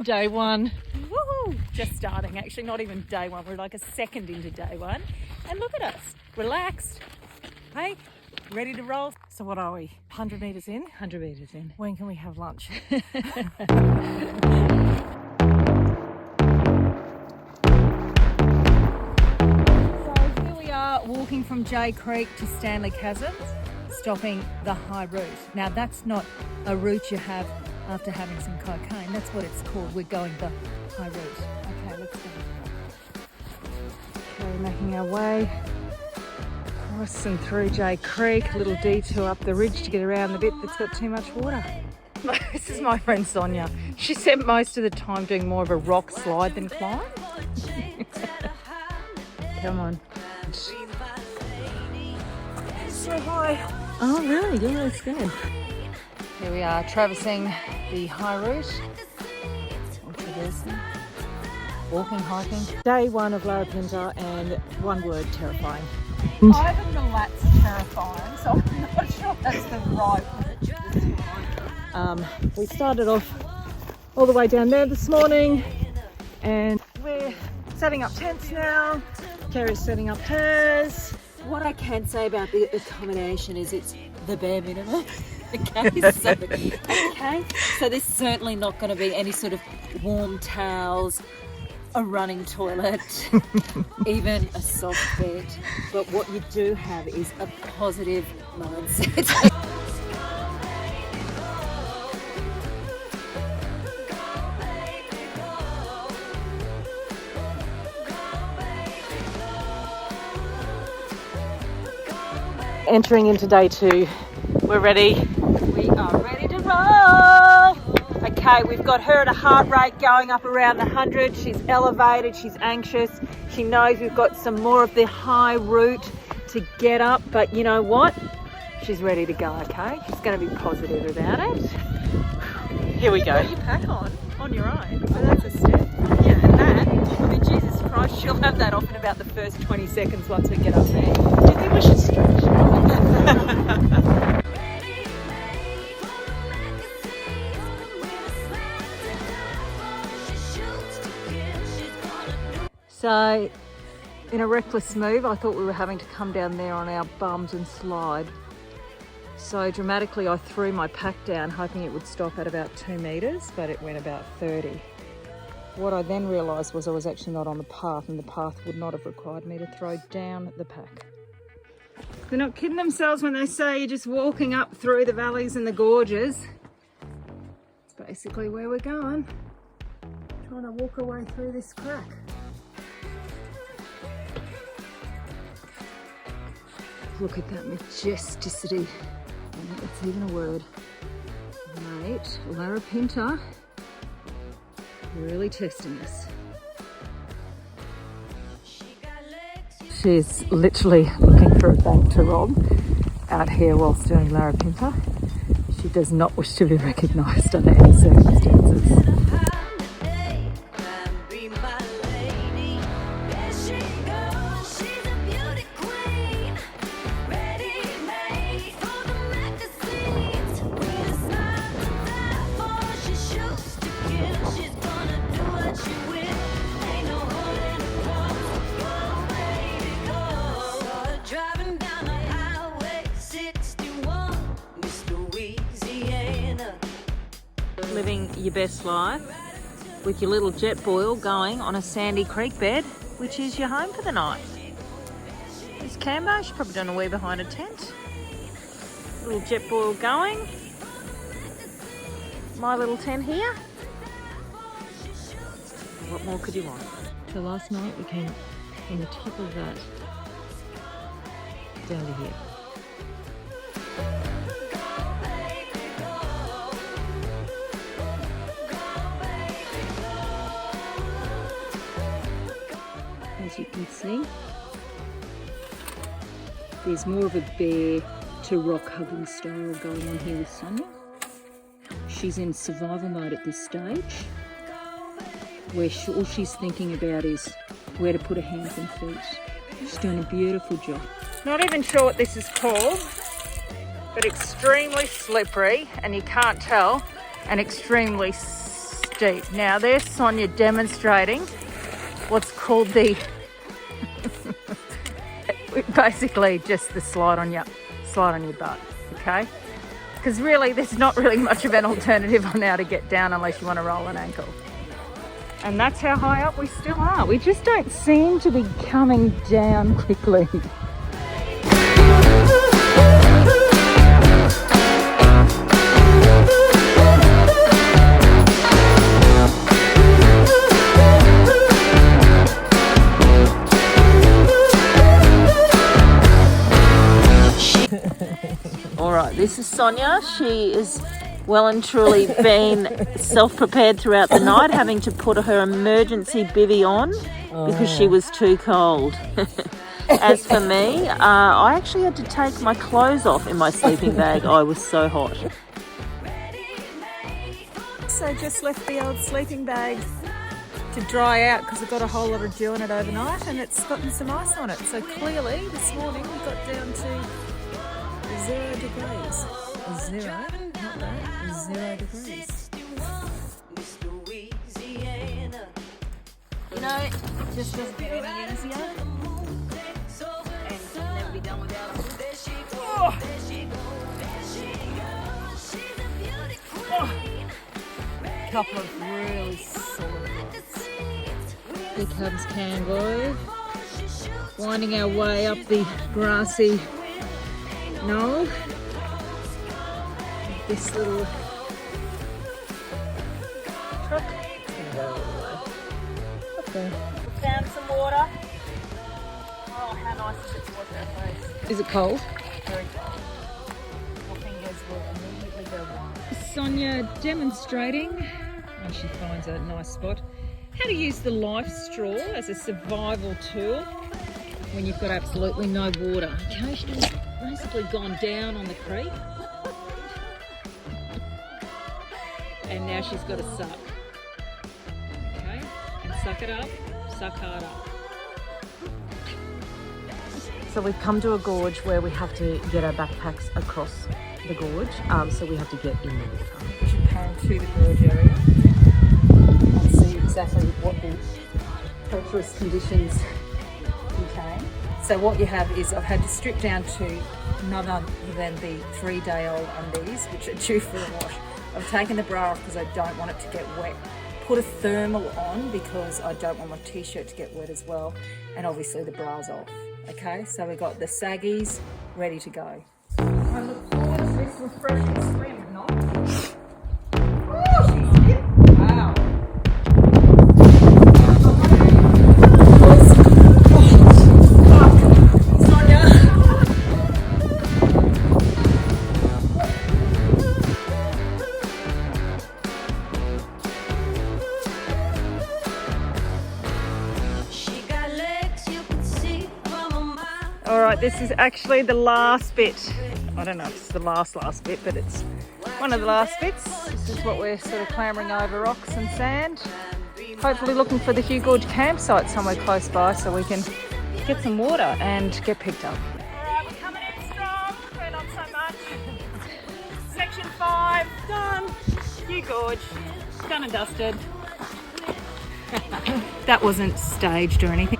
Day one. Woohoo! Just starting, actually, not even day one. We're like a second into day one. And look at us, relaxed. Hey, ready to roll. So what are we? 100 metres in? 100 metres in. When can we have lunch? So here we are walking from Jay Creek to Stanley Chasm, stopping the high route. Now that's not a route you have after having some cocaine. That's what it's called. We're going the high route. Okay, let's go. Okay, making our way across and through Jay Creek, a little detour up the ridge to get around the bit that's got too much water. This is my friend Sonia. She spent most of the time doing more of a rock slide than climb. Come on. So high. Oh, really? You're really scared. Here we are, traversing the high route. Or traversing. Walking, hiking. Day one of Larapinta, and one word, terrifying. Ivan the Lat's terrifying, so I'm not sure that's the right word. We started off all the way down there this morning, and We're setting up tents now. Kerry's setting up hers. What I can say about the accommodation is it's the bare minimum. Okay, so there's certainly not going to be any sort of warm towels, a running toilet, even a soft bed. But what you do have is a positive mindset. Entering into day two. We're ready. We are ready to roll. Okay, we've got her at a heart rate going up around 100. She's elevated, she's anxious. She knows we've got some more of the high route to get up, but you know what? She's ready to go, okay? She's going to be positive about it. Here we go. Put your pack on your own. So that's a step. Yeah, and that, I mean, Jesus Christ, she'll have that off in about the first 20 seconds once we get up there. Do you think we should stretch? So, in a reckless move, I thought we were having to come down there on our bums and slide. So dramatically, I threw my pack down, hoping it would stop at about 2 metres, but it went about 30. What I then realised was I was actually not on the path, and the path would not have required me to throw down the pack. They're not kidding themselves when they say you're just walking up through the valleys and the gorges. It's basically where we're going. Trying to walk our way through this crack. Look at that majesticity. I don't think that's even a word. Mate, Larapinta, really testing us. She's literally looking for a bank to rob out here whilst doing Larapinta. She does not wish to be recognised under any circumstances. Living your best life with your little jet boil going on a sandy creek bed, which is your home for the night. There's Cambo, she's probably done a wee behind a tent. Little jet boil going. My little tent here. What more could you want? So last night we came from the top of that down to here. As you can see, there's more of a bear to rock hugging style going on here with Sonia. She's in survival mode at this stage, where all she's thinking about is where to put her hands and feet. She's doing a beautiful job. Not even sure what this is called, but extremely slippery, and you can't tell, and extremely deep. Now there's Sonia demonstrating what's called the basically just the slide on your butt, okay? Because really there's not really much of an alternative on how to get down unless you want to roll an ankle. And that's how high up we still are. We just don't seem to be coming down quickly. All right, this is Sonia. She is well and truly been self-prepared throughout the night, having to put her emergency bivvy on because she was too cold. As for me, I actually had to take my clothes off in my sleeping bag. I was so hot. So just left the old sleeping bag to dry out because it got a whole lot of dew in it overnight and it's gotten some ice on it. So clearly this morning we got down to 0 degrees. 0, not that, 0 degrees. You know, it just doesn't get any easier. And never be done without it. Oh. Oh. Couple of really solid ones. Here comes Kangaroo. Winding our way up the grassy knoll. This little truck. Okay. Found some water. Oh, how nice is it to wash our face? Is it cold? Very cold. My fingers will immediately go warm. Sonia demonstrating, when she finds a nice spot, how to use the life straw as a survival tool when you've got absolutely no water. Okay, she's basically gone down on the creek. And now she's got to suck. Okay? And suck it up, suck hard up. So we've come to a gorge where we have to get our backpacks across the gorge, so we have to get in the water. We should pan to the gorge area and see exactly what the treacherous conditions contain. So what you have is I've had to strip down to none other than the 3-day-old undies, which are due for a wash. I've taken the bra off because I don't want it to get wet. Put a thermal on because I don't want my t-shirt to get wet as well. And obviously the bra's off. Okay, so we've got the saggies ready to go. I look forward to this refreshing swim, not? Oh, she's hit. Wow. Alright, this is actually the last bit. I don't know if it's the last bit, but it's one of the last bits. This is what we're sort of clambering over rocks and sand. Hopefully looking for the Hugh Gorge campsite somewhere close by so we can get some water and get picked up. Alright, we're coming in strong, but not so much. Section 5, done. Hugh Gorge, done and dusted. That wasn't staged or anything.